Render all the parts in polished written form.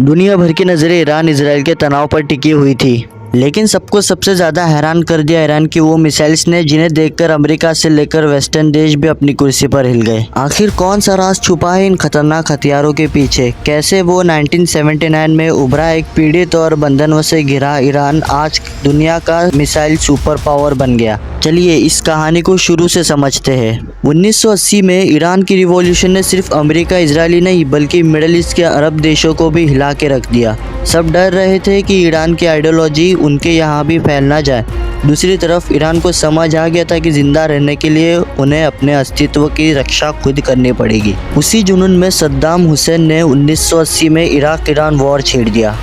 दुनिया भर की नज़रें ईरान इजराइल के तनाव पर टिकी हुई थी, लेकिन सबको सबसे ज़्यादा हैरान कर दिया ईरान की वो मिसाइल्स ने जिन्हें देखकर अमेरिका से लेकर वेस्टर्न देश भी अपनी कुर्सी पर हिल गए। आखिर कौन सा राज छुपा है इन खतरनाक हथियारों के पीछे? कैसे वो 1979 में उभरा एक पीड़ित और बंधनों से घिरा ईरान आज दुनिया का मिसाइल सुपर पावर बन गया? चलिए इस कहानी को शुरू से समझते हैं। 1980 में ईरान की रिवॉल्यूशन ने सिर्फ अमेरिका इजरायली नहीं बल्कि मिडल ईस्ट के अरब देशों को भी हिला के रख दिया। सब डर रहे थे कि ईरान की आइडियोलॉजी उनके यहाँ भी फैल ना जाए। दूसरी तरफ ईरान को समझ आ गया था कि जिंदा रहने के लिए उन्हें अपने अस्तित्व की रक्षा खुद करनी पड़ेगी। उसी जुनून में सद्दाम हुसैन ने 1980 में इराक ईरान वॉर छेड़ दिया।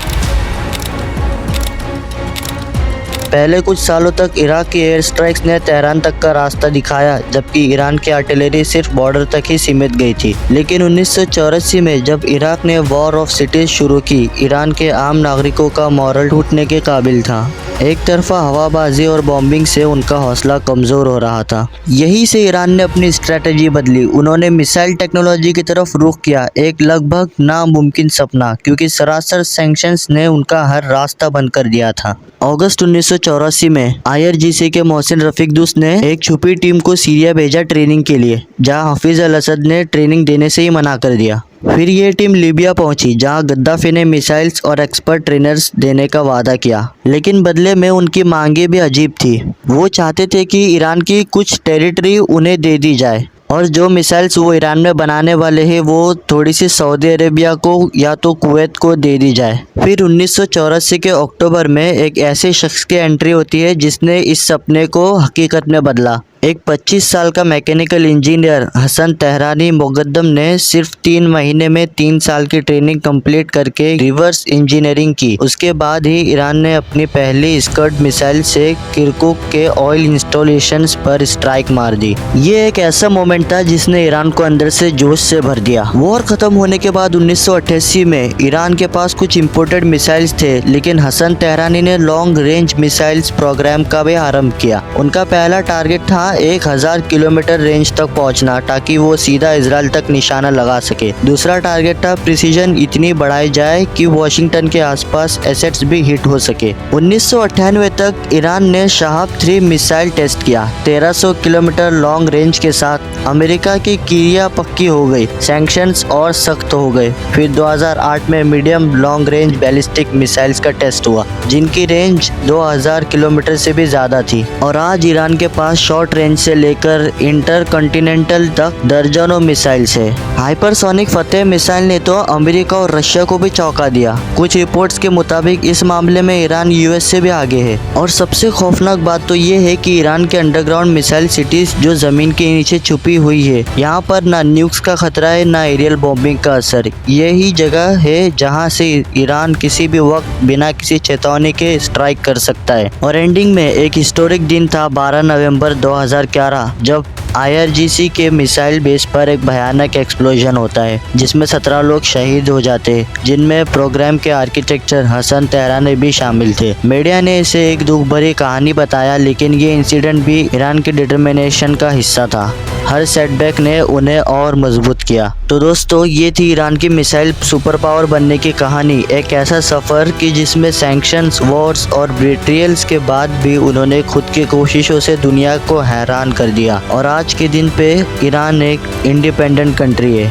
पहले कुछ सालों तक इराक की एयर स्ट्राइक्स ने तेहरान तक का रास्ता दिखाया, जबकि ईरान की आर्टिलरी सिर्फ बॉर्डर तक ही सीमित गई थी। लेकिन 1984 में जब इराक ने वॉर ऑफ सिटीज शुरू की, ईरान के आम नागरिकों का मॉरल टूटने के काबिल था। एक तरफा हवाबाजी और बॉम्बिंग से उनका हौसला कमज़ोर हो रहा था। यही से ईरान ने अपनी स्ट्रेटजी बदली। उन्होंने मिसाइल टेक्नोलॉजी की तरफ रुख किया, एक लगभग नामुमकिन सपना, क्योंकि सरासर सैंक्शंस ने उनका हर रास्ता बंद कर दिया था। अगस्त 1984 में IRGC के मोहसिन रफीकदुस ने एक छुपी टीम को सीरिया भेजा ट्रेनिंग के लिए, जहां हफीज अल असद ने ट्रेनिंग देने से ही मना कर दिया। फिर ये टीम लीबिया पहुंची, जहां गद्दाफी ने मिसाइल्स और एक्सपर्ट ट्रेनर्स देने का वादा किया, लेकिन बदले में उनकी मांगे भी अजीब थी। वो चाहते थे कि ईरान की कुछ टेरिटरी उन्हें दे दी जाए और जो मिसाइल्स वो ईरान में बनाने वाले हैं वो थोड़ी सी सऊदी अरेबिया को या तो कुवैत को दे दी जाए। फिर 1984 के अक्टूबर में एक ऐसे शख्स की एंट्री होती है जिसने इस सपने को हकीकत में बदला। एक 25 साल का मैकेनिकल इंजीनियर हसन तेहरानी मुकद्दम ने सिर्फ 3 महीने में 3 साल की ट्रेनिंग कंप्लीट करके रिवर्स इंजीनियरिंग की। उसके बाद ही ईरान ने अपनी पहली स्कड मिसाइल से किरकुक के ऑयल इंस्टॉलेशंस पर स्ट्राइक मार दी। ये एक ऐसा मोमेंट था जिसने ईरान को अंदर से जोश से भर दिया। वॉर खत्म होने के बाद 1988 में ईरान के पास कुछ इंपोर्टेड मिसाइल्स थे, लेकिन हसन तेहरानी ने लॉन्ग रेंज मिसाइल्स प्रोग्राम का भी आरंभ किया। उनका पहला टारगेट था 1000 किलोमीटर रेंज तक पहुंचना, ताकि वो सीधा इजराइल तक निशाना लगा सके। दूसरा टारगेट था प्रिसीजन इतनी बढ़ाई जाए कि वॉशिंगटन के आसपास एसेट्स भी हिट हो सके। 1998 तक ईरान ने शहाब 3 मिसाइल टेस्ट किया। 1300 किलोमीटर लॉन्ग रेंज के साथ अमेरिका की किरिया पक्की हो गई, सैंक्शंस और सख्त हो गए। फिर 2008 में medium long range ballistic missiles का टेस्ट हुआ, जिनकी रेंज 2000 किलोमीटर से भी ज्यादा थी। और आज ईरान के पास शॉर्ट रेंज से लेकर इंटरकॉन्टिनेंटल तक दर्जनों मिसाइल्स है। हाइपरसोनिक फतेह मिसाइल ने तो अमेरिका और रशिया को भी चौंका दिया। कुछ रिपोर्ट्स के मुताबिक इस मामले में ईरान US से भी आगे है। और सबसे खौफनाक बात तो ये है कि ईरान के अंडरग्राउंड मिसाइल सिटीज जो जमीन के नीचे छुपी हुई है, यहाँ पर ना न्यूक्स का खतरा है ना एरियल बॉम्बिंग का असर। यही जगह है जहाँ से ईरान किसी भी वक्त बिना किसी चेतावनी के स्ट्राइक कर सकता है। और एंडिंग में एक हिस्टोरिक दिन था 12 नवंबर 2011, जब IRGC के मिसाइल बेस पर एक भयानक एक्सप्लोजन होता है, जिसमें 17 लोग शहीद हो जाते हैं, जिनमें प्रोग्राम के आर्किटेक्चर हसन तेहरानी भी शामिल थे। मीडिया ने इसे एक दुख भरी कहानी बताया, लेकिन ये इंसिडेंट भी ईरान की डिटर्मिनेशन का हिस्सा था। हर सेटबैक ने उन्हें और मजबूत किया। तो दोस्तों, ये थी ईरान की मिसाइल सुपर पावर बनने की कहानी। एक ऐसा सफ़र कि जिसमें सैंक्शंस, वॉर्स और बेट्रियल्स के बाद भी उन्होंने खुद की कोशिशों से दुनिया को हैरान कर दिया। और आज के दिन पे ईरान एक इंडिपेंडेंट कंट्री है।